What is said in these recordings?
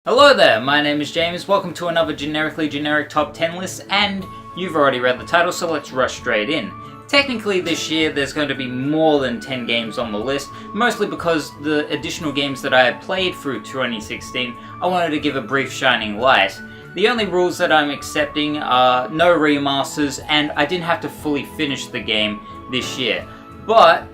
Hello there, my name is James, welcome to another generically generic top 10 list, and you've already read the title, so let's rush straight in. Technically this year there's going to be more than 10 games on the list, mostly because the additional games that I have played through 2016, I wanted to give a brief shining light. The only rules that I'm accepting are no remasters, and I didn't have to fully finish the game this year. But,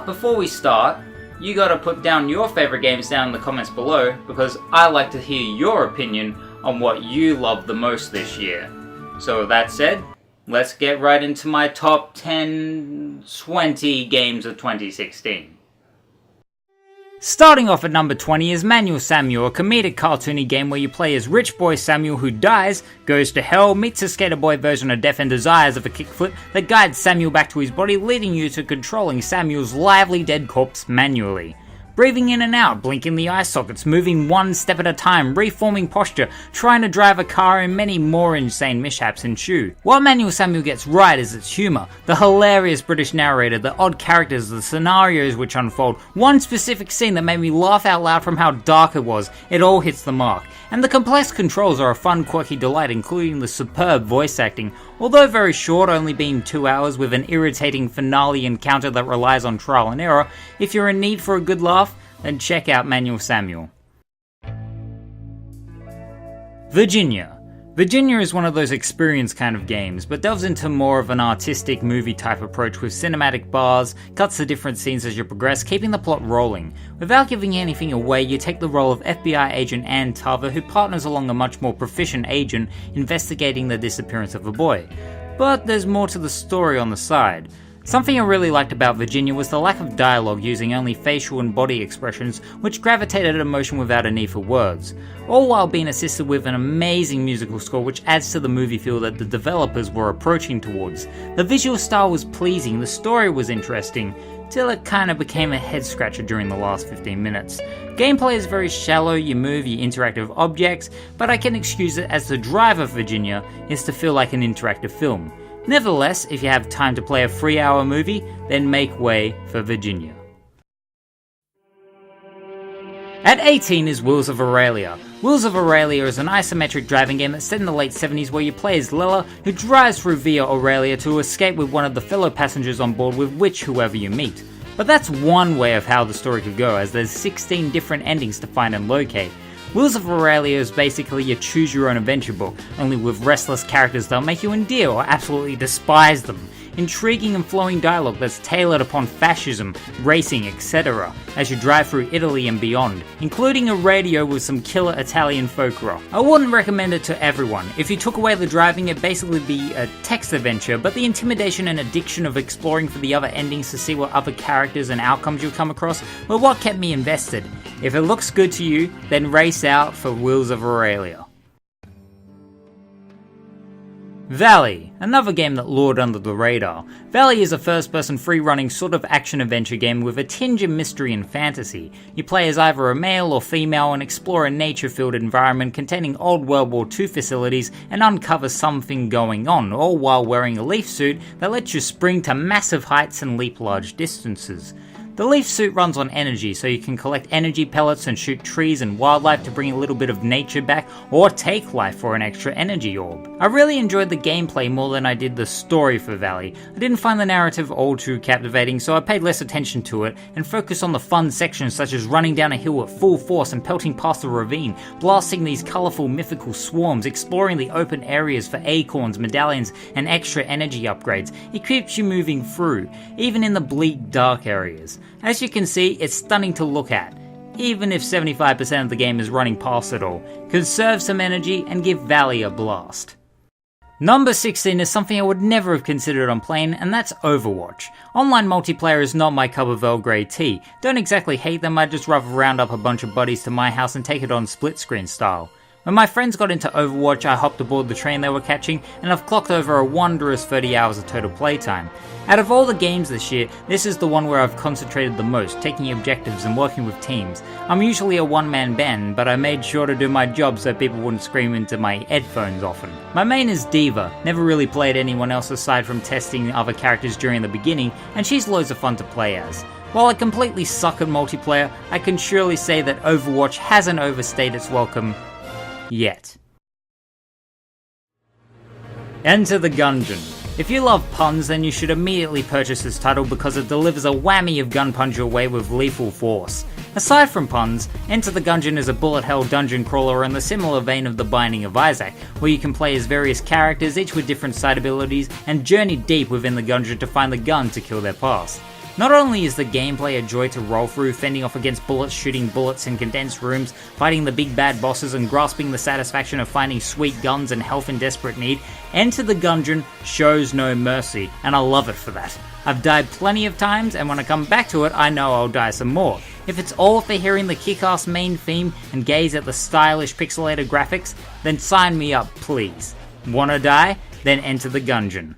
before we start, you gotta put down your favorite games down in the comments below, because I like to hear your opinion on what you love the most this year. So with that said, let's get right into my top 10, 20 games of 2016. Starting off at number 20 is Manual Samuel, a comedic cartoony game where you play as rich boy Samuel who dies, goes to hell, meets a skater boy version of Death and Desires of a kickflip that guides Samuel back to his body, leading you to controlling Samuel's lively dead corpse manually. Breathing in and out, blinking the eye sockets, moving one step at a time, reforming posture, trying to drive a car, and many more insane mishaps ensue. What Manual Samuel gets right is its humour, the hilarious British narrator, the odd characters, the scenarios which unfold, one specific scene that made me laugh out loud from how dark it was, it all hits the mark. And the complex controls are a fun quirky delight, including the superb voice acting, although very short, only being 2 hours with an irritating finale encounter that relies on trial and error. If you're in need for a good laugh, then check out Manual Samuel. Virginia. Virginia is one of those experience kind of games, but delves into more of an artistic movie type approach with cinematic bars, cuts to different scenes as you progress, keeping the plot rolling. Without giving anything away, you take the role of FBI agent Ann Tarver, who partners along a much more proficient agent investigating the disappearance of a boy. But there's more to the story on the side. Something I really liked about Virginia was the lack of dialogue, using only facial and body expressions, which gravitated emotion without a need for words, all while being assisted with an amazing musical score which adds to the movie feel that the developers were approaching towards. The visual style was pleasing, the story was interesting, till it kinda became a head scratcher during the last 15 minutes. Gameplay is very shallow, you move, you interact with objects, but I can excuse it as the drive of Virginia is to feel like an interactive film. Nevertheless, if you have time to play a 3-hour movie, then make way for Virginia. At 18 is Wheels of Aurelia. Wheels of Aurelia is an isometric driving game that's set in the late 70s where you play as Lella, who drives through Via Aurelia to escape with one of the fellow passengers on board, with which whoever you meet. But that's one way of how the story could go, as there's 16 different endings to find and locate. Wheels of Aurelia is basically a choose-your-own-adventure book, only with restless characters that'll make you endear or absolutely despise them. Intriguing and flowing dialogue that's tailored upon fascism, racing, etc. as you drive through Italy and beyond, including a radio with some killer Italian folk rock. I wouldn't recommend it to everyone. If you took away the driving, it'd basically be a text adventure, but the intimidation and addiction of exploring for the other endings to see what other characters and outcomes you'll come across were what kept me invested. If it looks good to you, then race out for Wheels of Aurelia. Valley, another game that lured under the radar. Valley is a first-person free-running sort of action-adventure game with a tinge of mystery and fantasy. You play as either a male or female and explore a nature-filled environment containing old World War II facilities and uncover something going on, all while wearing a leaf suit that lets you spring to massive heights and leap large distances. The leaf suit runs on energy, so you can collect energy pellets and shoot trees and wildlife to bring a little bit of nature back, or take life for an extra energy orb. I really enjoyed the gameplay more than I did the story for Valley. I didn't find the narrative all too captivating, so I paid less attention to it and focused on the fun sections such as running down a hill at full force and pelting past a ravine, blasting these colourful mythical swarms, exploring the open areas for acorns, medallions and extra energy upgrades. It keeps you moving through, even in the bleak dark areas. As you can see, it's stunning to look at, even if 75% of the game is running past it all. Conserve some energy and give Valley a blast. Number 16 is something I would never have considered on playing, and that's Overwatch. Online multiplayer is not my cup of Earl Grey tea. Don't exactly hate them, I'd just rather round up a bunch of buddies to my house and take it on split screen style. When my friends got into Overwatch, I hopped aboard the train they were catching, and I've clocked over a wondrous 30 hours of total playtime. Out of all the games this year, this is the one where I've concentrated the most, taking objectives and working with teams. I'm usually a one-man band, but I made sure to do my job so people wouldn't scream into my headphones often. My main is D.Va, never really played anyone else aside from testing other characters during the beginning, and she's loads of fun to play as. While I completely suck at multiplayer, I can surely say that Overwatch hasn't overstayed its welcome yet. Enter the Gungeon. If you love puns, then you should immediately purchase this title because it delivers a whammy of gun punch your way with lethal force. Aside from puns, Enter the Gungeon is a bullet hell dungeon crawler in the similar vein of The Binding of Isaac, where you can play as various characters, each with different side abilities, and journey deep within the gungeon to find the gun to kill their past. Not only is the gameplay a joy to roll through, fending off against bullets, shooting bullets in condensed rooms, fighting the big bad bosses and grasping the satisfaction of finding sweet guns and health in desperate need, Enter the Gungeon shows no mercy, and I love it for that. I've died plenty of times, and when I come back to it, I know I'll die some more. If it's all for hearing the kick-ass main theme and gaze at the stylish pixelated graphics, then sign me up, please. Wanna die? Then Enter the Gungeon.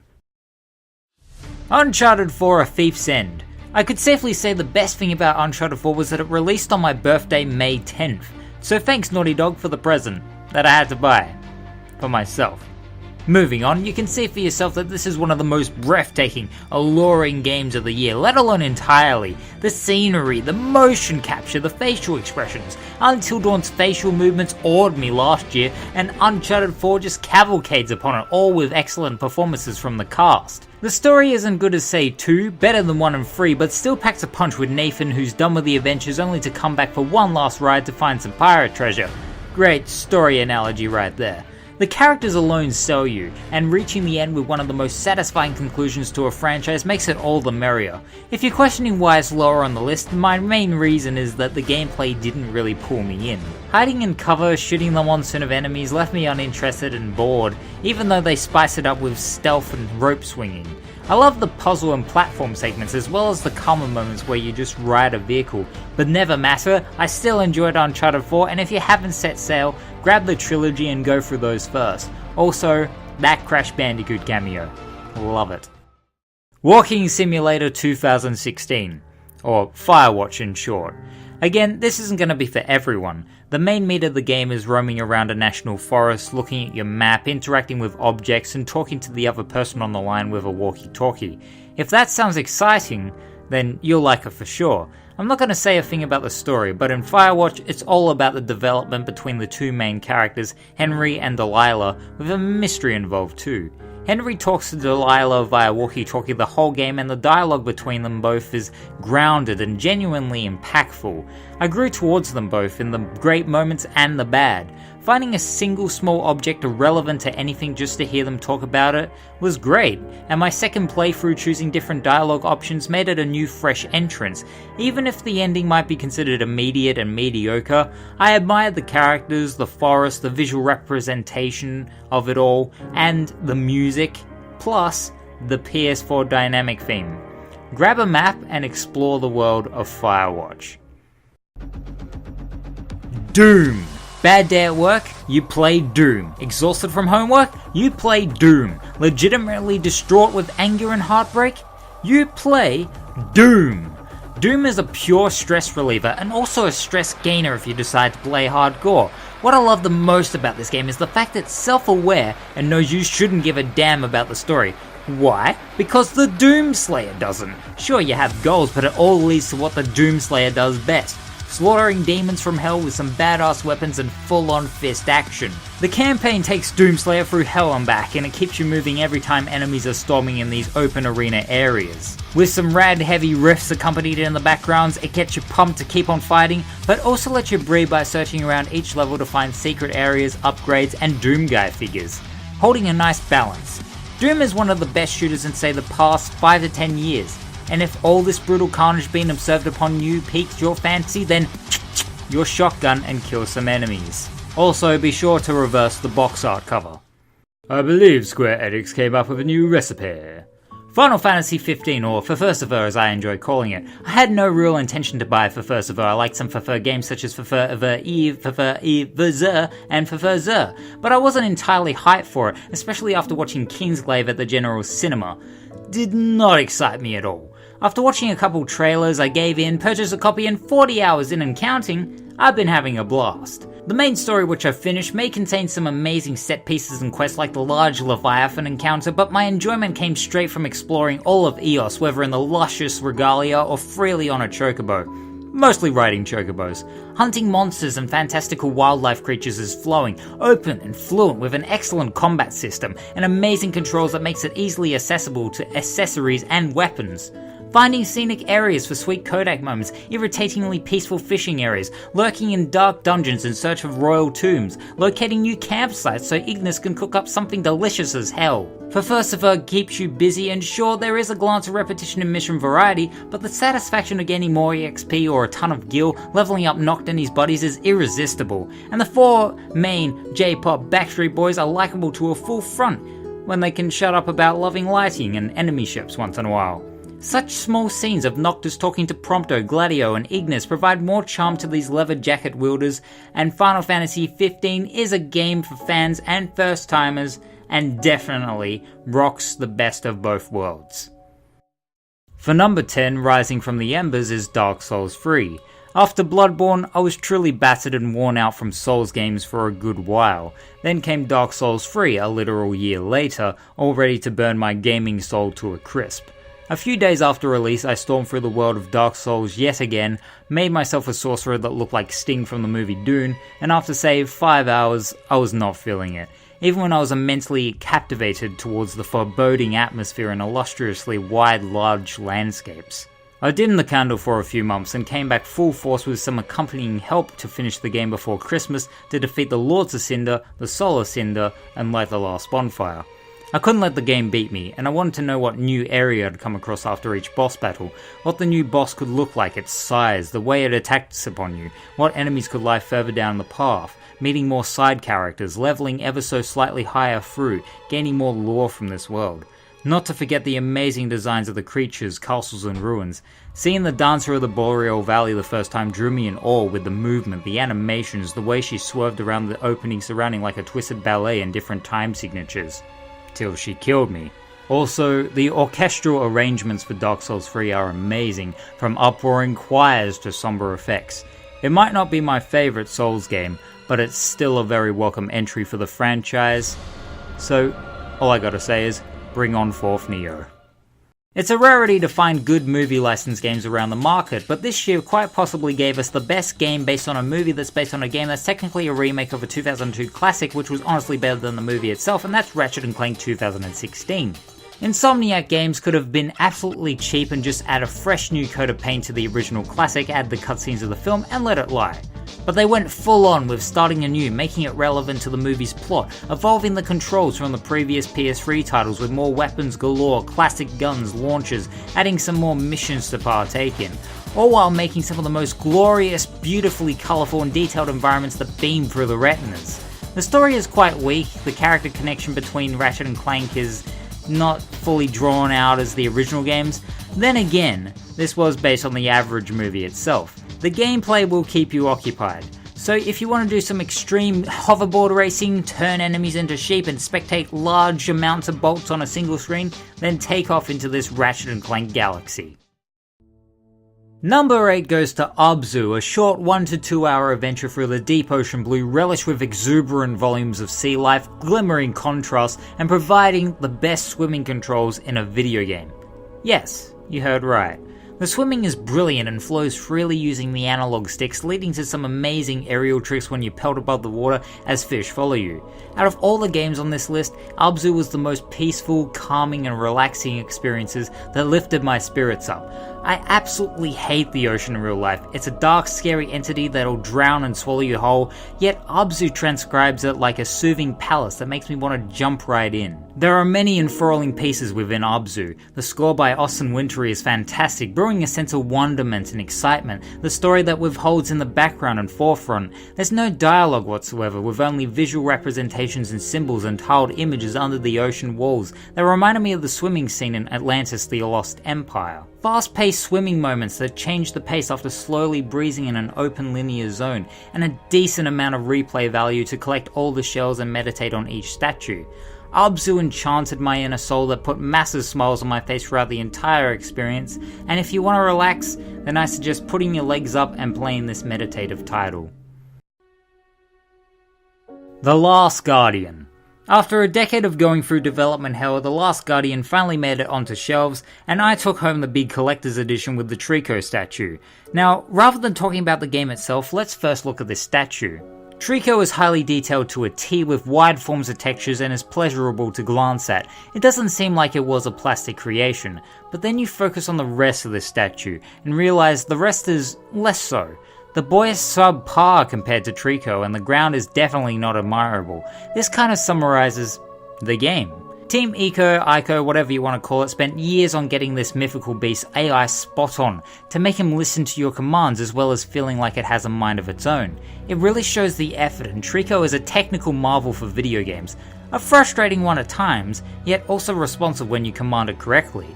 Uncharted 4: A Thief's End. I could safely say the best thing about Uncharted 4 was that it released on my birthday, May 10th. So thanks Naughty Dog for the present that I had to buy for myself. Moving on, you can see for yourself that this is one of the most breathtaking, alluring games of the year, let alone entirely. The scenery, the motion capture, the facial expressions. Until Dawn's facial movements awed me last year, and Uncharted 4 just cavalcades upon it, all with excellent performances from the cast. The story isn't good as say 2, better than 1 and 3, but still packs a punch with Nathan, who's done with the adventures only to come back for one last ride to find some pirate treasure. Great story analogy right there. The characters alone sell you, and reaching the end with one of the most satisfying conclusions to a franchise makes it all the merrier. If you're questioning why it's lower on the list, my main reason is that the gameplay didn't really pull me in. Hiding in cover, shooting the monsoon of enemies left me uninterested and bored, even though they spice it up with stealth and rope swinging. I love the puzzle and platform segments as well as the calmer moments where you just ride a vehicle, but never matter, I still enjoyed Uncharted 4, and if you haven't set sail, grab the trilogy and go through those first. Also, that Crash Bandicoot cameo. Love it. Walking Simulator 2016, or Firewatch in short. Again, this isn't going to be for everyone. The main meat of the game is roaming around a national forest, looking at your map, interacting with objects, and talking to the other person on the line with a walkie-talkie. If that sounds exciting, then you'll like it for sure. I'm not going to say a thing about the story, but in Firewatch, it's all about the development between the two main characters, Henry and Delilah, with a mystery involved too. Henry talks to Delilah via walkie-talkie the whole game, and the dialogue between them both is grounded and genuinely impactful. I grew towards them both in the great moments and the bad. Finding a single small object irrelevant to anything just to hear them talk about it was great, and my second playthrough choosing different dialogue options made it a new fresh entrance. Even if the ending might be considered immediate and mediocre, I admired the characters, the forest, the visual representation of it all, and the music, plus the PS4 dynamic theme. Grab a map and explore the world of Firewatch. Doom. Bad day at work? You play Doom. Exhausted from homework? You play Doom. Legitimately distraught with anger and heartbreak? You play Doom. Doom is a pure stress reliever and also a stress gainer if you decide to play hardcore. What I love the most about this game is the fact that it's self-aware and knows you shouldn't give a damn about the story. Why? Because the Doomslayer doesn't. Sure, you have goals, but it all leads to what the Doomslayer does best. Slaughtering demons from hell with some badass weapons and full-on fist action. The campaign takes Doomslayer through hell and back, and it keeps you moving every time enemies are storming in these open arena areas. With some rad heavy riffs accompanied in the backgrounds, it gets you pumped to keep on fighting, but also lets you breathe by searching around each level to find secret areas, upgrades, and Doom Guy figures, holding a nice balance. Doom is one of the best shooters in say the past 5 to 10 years. And if all this brutal carnage being observed upon you piqued your fancy, then your shotgun and kill some enemies. Also, be sure to reverse the box art cover. I believe Square Enix came up with a new recipe. Final Fantasy 15, or Furfursiver as I enjoy calling it. I had no real intention to buy Furfursiver. I like some Furfur games such as Furfur Eve, Furfur Eve, and Furfur Zur, but I wasn't entirely hyped for it, especially after watching Kingsglaive at the General Cinema. Did not excite me at all. After watching a couple trailers, I gave in, purchased a copy, and 40 hours in and counting, I've been having a blast. The main story, which I've finished, may contain some amazing set pieces and quests like the large Leviathan encounter, but my enjoyment came straight from exploring all of Eos, whether in the luscious regalia or freely on a chocobo. Mostly riding chocobos. Hunting monsters and fantastical wildlife creatures is flowing, open and fluent with an excellent combat system and amazing controls that makes it easily accessible to accessories and weapons. Finding scenic areas for sweet Kodak moments, irritatingly peaceful fishing areas, lurking in dark dungeons in search of royal tombs, locating new campsites so Ignis can cook up something delicious as hell. For Furcifer keeps you busy, and sure, there is a glance of repetition in mission variety, but the satisfaction of gaining more EXP or a ton of gil, leveling up Noct and his buddies is irresistible, and the four main J-pop Backstreet Boys are likable to a full front, when they can shut up about loving lighting and enemy ships once in a while. Such small scenes of Noctis talking to Prompto, Gladio and Ignis provide more charm to these leather jacket wielders, and Final Fantasy XV is a game for fans and first timers, and definitely rocks the best of both worlds. For number 10, rising from the embers, is Dark Souls 3. After Bloodborne, I was truly battered and worn out from Souls games for a good while. Then came Dark Souls 3 a literal year later, all ready to burn my gaming soul to a crisp. A few days after release, I stormed through the world of Dark Souls yet again, made myself a sorcerer that looked like Sting from the movie Dune, and after say 5 hours, I was not feeling it. Even when I was immensely captivated towards the foreboding atmosphere and illustriously wide, large landscapes. I dimmed the candle for a few months and came back full force with some accompanying help to finish the game before Christmas to defeat the Lords of Cinder, the Solar Cinder, and light the last bonfire. I couldn't let the game beat me, and I wanted to know what new area I'd come across after each boss battle, what the new boss could look like, its size, the way it attacks upon you, what enemies could lie further down the path, meeting more side characters, leveling ever so slightly higher through, gaining more lore from this world. Not to forget the amazing designs of the creatures, castles and ruins. Seeing the Dancer of the Boreal Valley the first time drew me in awe with the movement, the animations, the way she swerved around the opening surrounding like a twisted ballet in different time signatures. Till she killed me. Also, the orchestral arrangements for Dark Souls 3 are amazing, from uproaring choirs to somber effects. It might not be my favourite Souls game, but it's still a very welcome entry for the franchise. So, all I gotta say is, bring on forth Neo. It's a rarity to find good movie license games around the market, but this year quite possibly gave us the best game based on a movie that's based on a game that's technically a remake of a 2002 classic, which was honestly better than the movie itself, and that's Ratchet & Clank 2016. Insomniac Games could have been absolutely cheap and just add a fresh new coat of paint to the original classic, add the cutscenes of the film, and let it lie. But they went full on with starting anew, making it relevant to the movie's plot, evolving the controls from the previous PS3 titles with more weapons galore, classic guns, launchers, adding some more missions to partake in, all while making some of the most glorious, beautifully colourful and detailed environments that beam through the retinas. The story is quite weak, the character connection between Ratchet and Clank is not fully drawn out as the original games. Then again, this was based on the average movie itself. The gameplay will keep you occupied, so if you want to do some extreme hoverboard racing, turn enemies into sheep and spectate large amounts of bolts on a single screen, then take off into this Ratchet & Clank galaxy. Number 8 goes to Abzu, a short 1 to 2 hour adventure through the deep ocean blue, relished with exuberant volumes of sea life, glimmering contrast, and providing the best swimming controls in a video game. Yes, you heard right. The swimming is brilliant and flows freely using the analog sticks, leading to some amazing aerial tricks when you pelt above the water as fish follow you. Out of all the games on this list, Abzu was the most peaceful, calming and relaxing experiences that lifted my spirits up. I absolutely hate the ocean in real life. It's a dark, scary entity that'll drown and swallow you whole, yet Abzu transcribes it like a soothing palace that makes me want to jump right in. There are many enthralling pieces within Abzu. The score by Austin Wintory is fantastic, brewing a sense of wonderment and excitement, the story that withholds in the background and forefront. There's no dialogue whatsoever, with only visual representations and symbols and tiled images under the ocean walls that reminded me of the swimming scene in Atlantis: The Lost Empire. Fast-paced swimming moments that change the pace after slowly breezing in an open linear zone, and a decent amount of replay value to collect all the shells and meditate on each statue. Abzu enchanted my inner soul that put massive smiles on my face throughout the entire experience, and if you want to relax, then I suggest putting your legs up and playing this meditative title. The Last Guardian. After a decade of going through development hell, The Last Guardian finally made it onto shelves, and I took home the big collector's edition with the Trico statue. Now, rather than talking about the game itself, let's first look at this statue. Trico is highly detailed to a T with wide forms of textures and is pleasurable to glance at. It doesn't seem like it was a plastic creation, but then you focus on the rest of this statue and realize the rest is less so. The boy is subpar compared to Trico, and the ground is definitely not admirable. This kind of summarizes the game. Team Ico, whatever you want to call it, spent years on getting this mythical beast AI spot on, to make him listen to your commands as well as feeling like it has a mind of its own. It really shows the effort, and Trico is a technical marvel for video games. A frustrating one at times, yet also responsive when you command it correctly.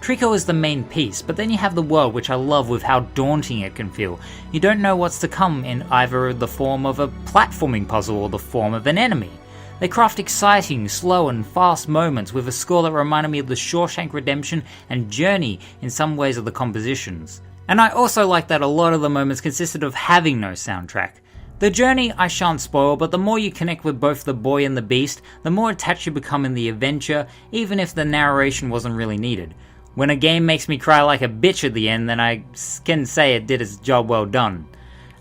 Trico is the main piece, but then you have the world, which I love with how daunting it can feel. You don't know what's to come in either the form of a platforming puzzle or the form of an enemy. They craft exciting, slow and fast moments with a score that reminded me of the Shawshank Redemption and Journey in some ways of the compositions. And I also like that a lot of the moments consisted of having no soundtrack. The journey I shan't spoil, but the more you connect with both the boy and the beast, the more attached you become in the adventure, even if the narration wasn't really needed. When a game makes me cry like a bitch at the end, then I can say it did its job well done.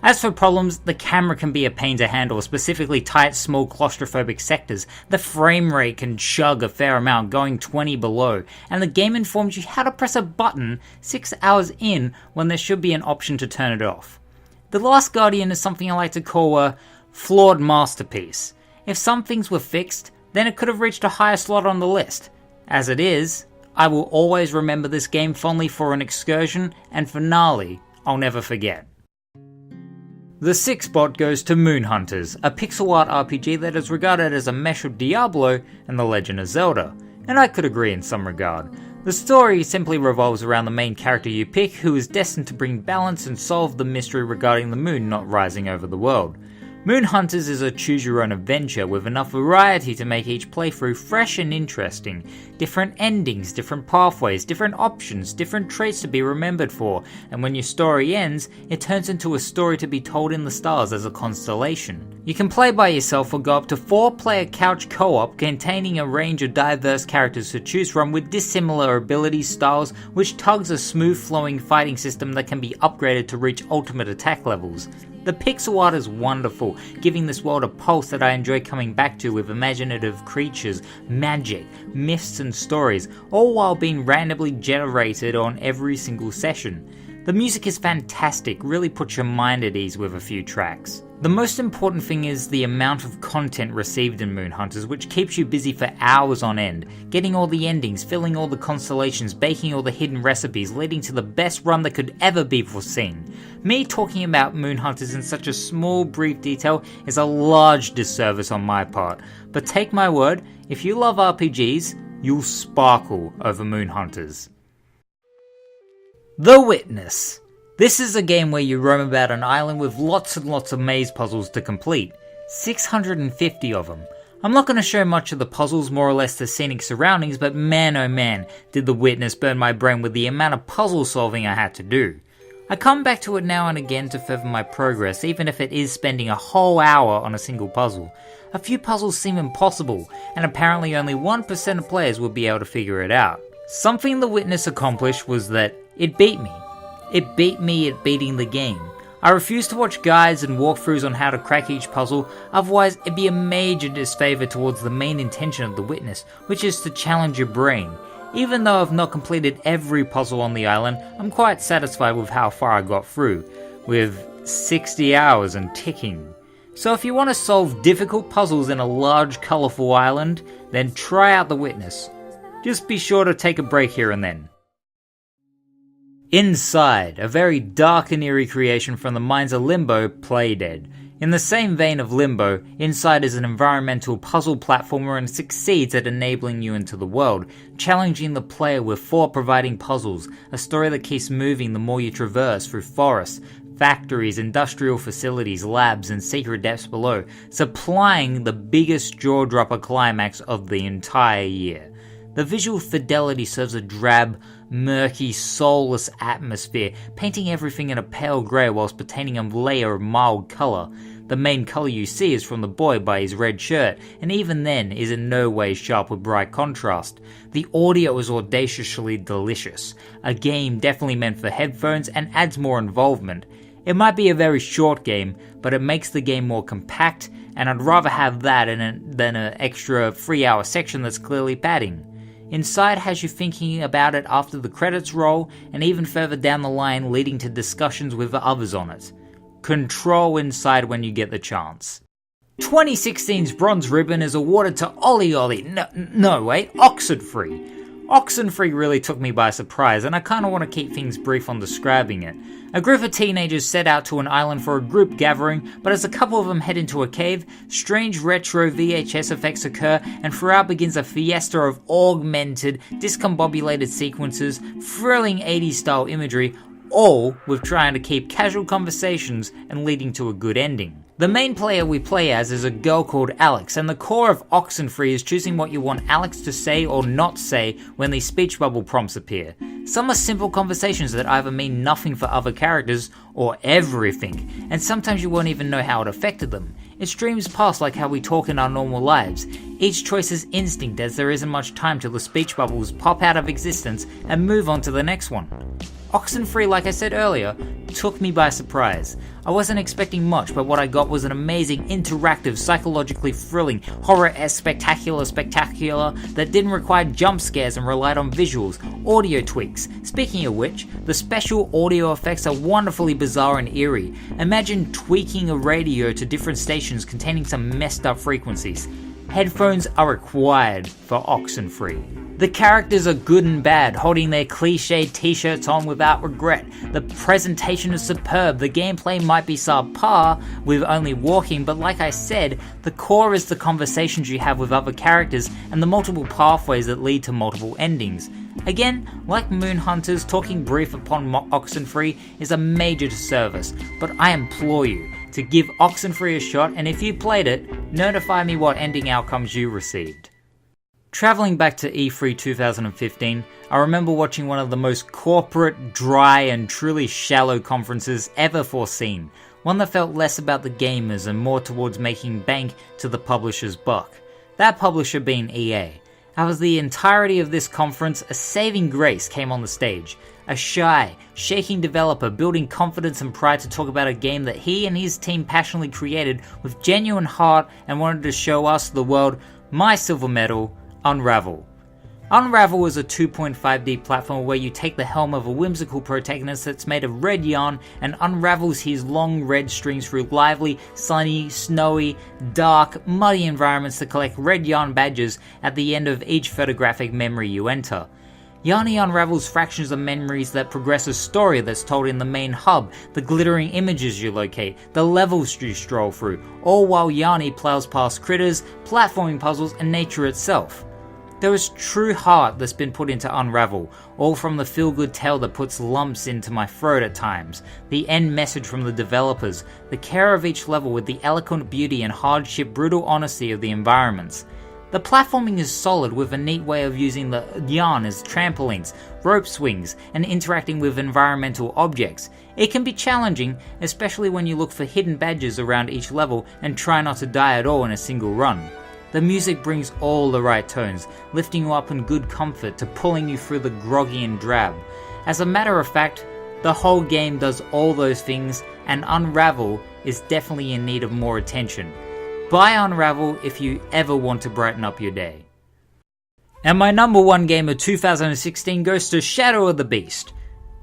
As for problems, the camera can be a pain to handle, specifically tight, small, claustrophobic sectors. The frame rate can chug a fair amount, going 20 below, and the game informs you how to press a button 6 hours in when there should be an option to turn it off. The Last Guardian is something I like to call a flawed masterpiece. If some things were fixed, then it could have reached a higher slot on the list. As it is, I will always remember this game fondly for an excursion and finale I'll never forget. The sixth spot goes to Moon Hunters, a pixel art RPG that is regarded as a mesh of Diablo and The Legend of Zelda, and I could agree in some regard. The story simply revolves around the main character you pick, who is destined to bring balance and solve the mystery regarding the moon not rising over the world. Moon Hunters is a choose-your-own adventure with enough variety to make each playthrough fresh and interesting. Different endings, different pathways, different options, different traits to be remembered for, and when your story ends, it turns into a story to be told in the stars as a constellation. You can play by yourself or go up to 4-player couch co-op containing a range of diverse characters to choose from with dissimilar ability styles, which tugs a smooth-flowing fighting system that can be upgraded to reach ultimate attack levels. The pixel art is wonderful, giving this world a pulse that I enjoy coming back to with imaginative creatures, magic, myths and stories, all while being randomly generated on every single session. The music is fantastic, really puts your mind at ease with a few tracks. The most important thing is the amount of content received in Moon Hunters, which keeps you busy for hours on end, getting all the endings, filling all the constellations, baking all the hidden recipes, leading to the best run that could ever be foreseen. Me talking about Moon Hunters in such a small, brief detail is a large disservice on my part, but take my word, if you love RPGs, you'll sparkle over Moon Hunters. The Witness. This is a game where you roam about an island with lots and lots of maze puzzles to complete. 650 of them. I'm not going to show much of the puzzles, more or less the scenic surroundings, but man oh man, did The Witness burn my brain with the amount of puzzle solving I had to do. I come back to it now and again to further my progress, even if it is spending a whole hour on a single puzzle. A few puzzles seem impossible, and apparently only 1% of players will be able to figure it out. Something The Witness accomplished was that it beat me. It beat me at beating the game. I refuse to watch guides and walkthroughs on how to crack each puzzle, otherwise it'd be a major disfavor towards the main intention of The Witness, which is to challenge your brain. Even though I've not completed every puzzle on the island, I'm quite satisfied with how far I got through, with 60 hours and ticking. So if you want to solve difficult puzzles in a large, colourful island, then try out The Witness. Just be sure to take a break here and then. Inside, a very dark and eerie creation from the minds of Limbo, Playdead. In the same vein of Limbo, Inside is an environmental puzzle platformer and succeeds at enabling you into the world, challenging the player with thought-providing puzzles, a story that keeps moving the more you traverse through forests, factories, industrial facilities, labs, and secret depths below, supplying the biggest jaw-dropper climax of the entire year. The visual fidelity serves a drab, murky, soulless atmosphere, painting everything in a pale grey whilst pertaining a layer of mild colour. The main colour you see is from the boy by his red shirt, and even then is in no way sharp with bright contrast. The audio is audaciously delicious, a game definitely meant for headphones and adds more involvement. It might be a very short game, but it makes the game more compact, and I'd rather have that than an extra 3-hour section that's clearly padding. Inside has you thinking about it after the credits roll, and even further down the line leading to discussions with the others on it. Control Inside when you get the chance. 2016's Bronze Ribbon is awarded to Oxenfree. Oxenfree really took me by surprise, and I kinda want to keep things brief on describing it. A group of teenagers set out to an island for a group gathering, but as a couple of them head into a cave, strange retro VHS effects occur, and throughout begins a fiesta of augmented, discombobulated sequences, thrilling 80s style imagery, all with trying to keep casual conversations and leading to a good ending. The main player we play as is a girl called Alex, and the core of Oxenfree is choosing what you want Alex to say or not say when these speech bubble prompts appear. Some are simple conversations that either mean nothing for other characters or everything, and sometimes you won't even know how it affected them. It streams past like how we talk in our normal lives. Each choice is instinct, as there isn't much time till the speech bubbles pop out of existence and move on to the next one. Oxenfree, like I said earlier, took me by surprise. I wasn't expecting much, but what I got was an amazing, interactive, psychologically thrilling, horror-esque spectacular that didn't require jump scares and relied on visuals, audio tweaks. Speaking of which, the special audio effects are wonderfully bizarre and eerie. Imagine tweaking a radio to different stations containing some messed up frequencies. Headphones are required for Oxenfree. The characters are good and bad, holding their cliched t-shirts on without regret. The presentation is superb, the gameplay might be subpar with only walking, but like I said, the core is the conversations you have with other characters and the multiple pathways that lead to multiple endings. Again, like Moon Hunters, talking brief upon Oxenfree is a major disservice, but I implore you to give Oxenfree a shot, and if you played it, notify me what ending outcomes you received. Travelling back to E3 2015, I remember watching one of the most corporate, dry, and truly shallow conferences ever foreseen, one that felt less about the gamers and more towards making bank to the publisher's buck. That publisher being EA. Out of the entirety of this conference, a saving grace came on the stage. A shy, shaking developer building confidence and pride to talk about a game that he and his team passionately created with genuine heart and wanted to show us, the world, my silver medal, Unravel. Unravel is a 2.5D platform where you take the helm of a whimsical protagonist that's made of red yarn and unravels his long red strings through lively, sunny, snowy, dark, muddy environments to collect red yarn badges at the end of each photographic memory you enter. Yarny unravels fractions of memories that progress a story that's told in the main hub, the glittering images you locate, the levels you stroll through, all while Yarny plows past critters, platforming puzzles, and nature itself. There is true heart that's been put into Unravel, all from the feel-good tale that puts lumps into my throat at times, the end message from the developers, the care of each level with the eloquent beauty and hardship brutal honesty of the environments. The platforming is solid with a neat way of using the yarn as trampolines, rope swings, and interacting with environmental objects. It can be challenging, especially when you look for hidden badges around each level and try not to die at all in a single run. The music brings all the right tones, lifting you up in good comfort to pulling you through the groggy and drab. As a matter of fact, the whole game does all those things, and Unravel is definitely in need of more attention. Buy Unravel if you ever want to brighten up your day. And my number one game of 2016 goes to Shadow of the Beast.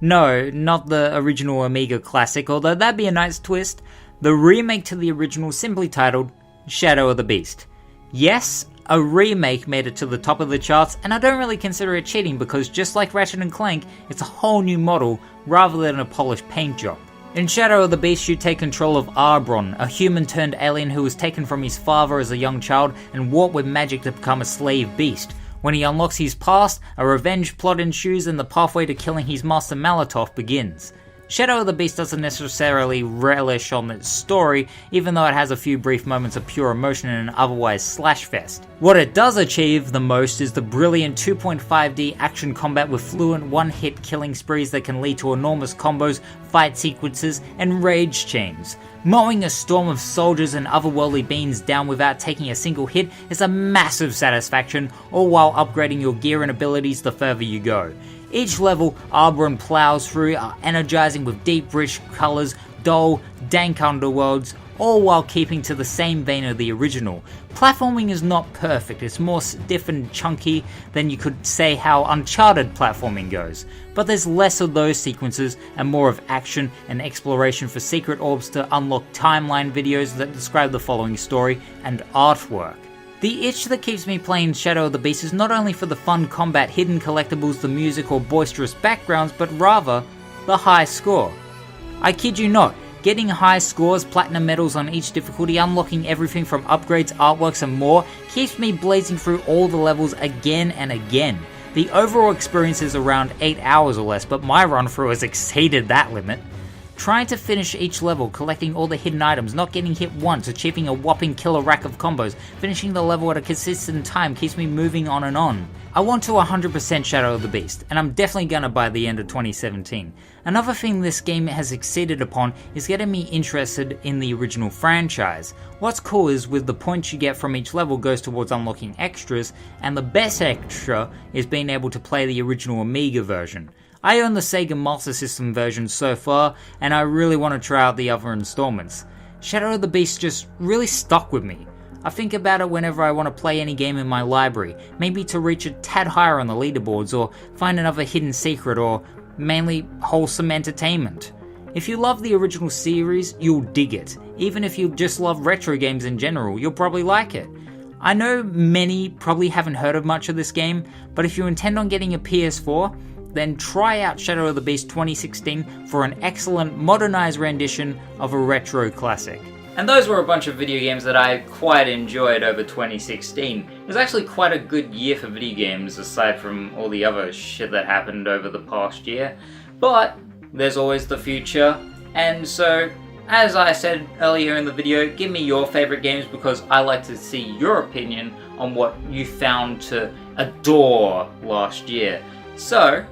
No, not the original Amiga classic, although that'd be a nice twist. The remake to the original, simply titled Shadow of the Beast. Yes, a remake made it to the top of the charts, and I don't really consider it cheating because just like Ratchet & Clank, it's a whole new model rather than a polished paint job. In Shadow of the Beast, you take control of Arbron, a human-turned-alien who was taken from his father as a young child and warped with magic to become a slave beast. When he unlocks his past, a revenge plot ensues and the pathway to killing his master Malatov begins. Shadow of the Beast doesn't necessarily relish on its story, even though it has a few brief moments of pure emotion in an otherwise slash fest. What it does achieve the most is the brilliant 2.5D action combat with fluent one-hit killing sprees that can lead to enormous combos, fight sequences, and rage chains. Mowing a storm of soldiers and otherworldly beings down without taking a single hit is a massive satisfaction, all while upgrading your gear and abilities the further you go. Each level Arbron plows through are energizing with deep, rich colors, dull, dank underworlds, all while keeping to the same vein of the original. Platforming is not perfect, it's more stiff and chunky than you could say how Uncharted platforming goes, but there's less of those sequences and more of action and exploration for secret orbs to unlock timeline videos that describe the following story and artwork. The itch that keeps me playing Shadow of the Beast is not only for the fun combat, hidden collectibles, the music or boisterous backgrounds, but rather the high score. I kid you not, getting high scores, platinum medals on each difficulty, unlocking everything from upgrades, artworks and more keeps me blazing through all the levels again and again. The overall experience is around 8 hours or less, but my run through has exceeded that limit. Trying to finish each level, collecting all the hidden items, not getting hit once, achieving a whopping killer rack of combos, finishing the level at a consistent time keeps me moving on and on. I want to 100% Shadow of the Beast, and I'm definitely gonna by the end of 2017. Another thing this game has exceeded upon is getting me interested in the original franchise. What's cool is with the points you get from each level goes towards unlocking extras, and the best extra is being able to play the original Amiga version. I own the Sega Master System version so far, and I really want to try out the other installments. Shadow of the Beast just really stuck with me. I think about it whenever I want to play any game in my library, maybe to reach a tad higher on the leaderboards or find another hidden secret or mainly wholesome entertainment. If you love the original series, you'll dig it. Even if you just love retro games in general, you'll probably like it. I know many probably haven't heard of much of this game, but if you intend on getting a PS4, then try out Shadow of the Beast 2016 for an excellent modernized rendition of a retro classic. And those were a bunch of video games that I quite enjoyed over 2016. It was actually quite a good year for video games, aside from all the other shit that happened over the past year. But there's always the future, and so, as I said earlier in the video, give me your favorite games because I like to see your opinion on what you found to adore last year. So,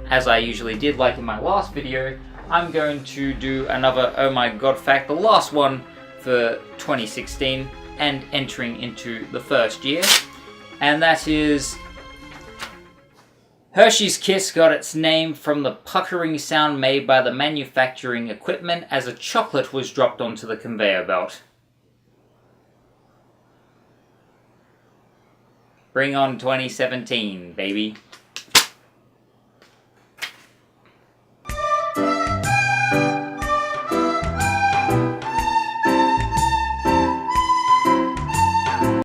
as I usually did like in my last video, I'm going to do another Oh My God fact, the last one for 2016 and entering into the first year. And that is, Hershey's Kiss got its name from the puckering sound made by the manufacturing equipment as a chocolate was dropped onto the conveyor belt. Bring on 2017, baby.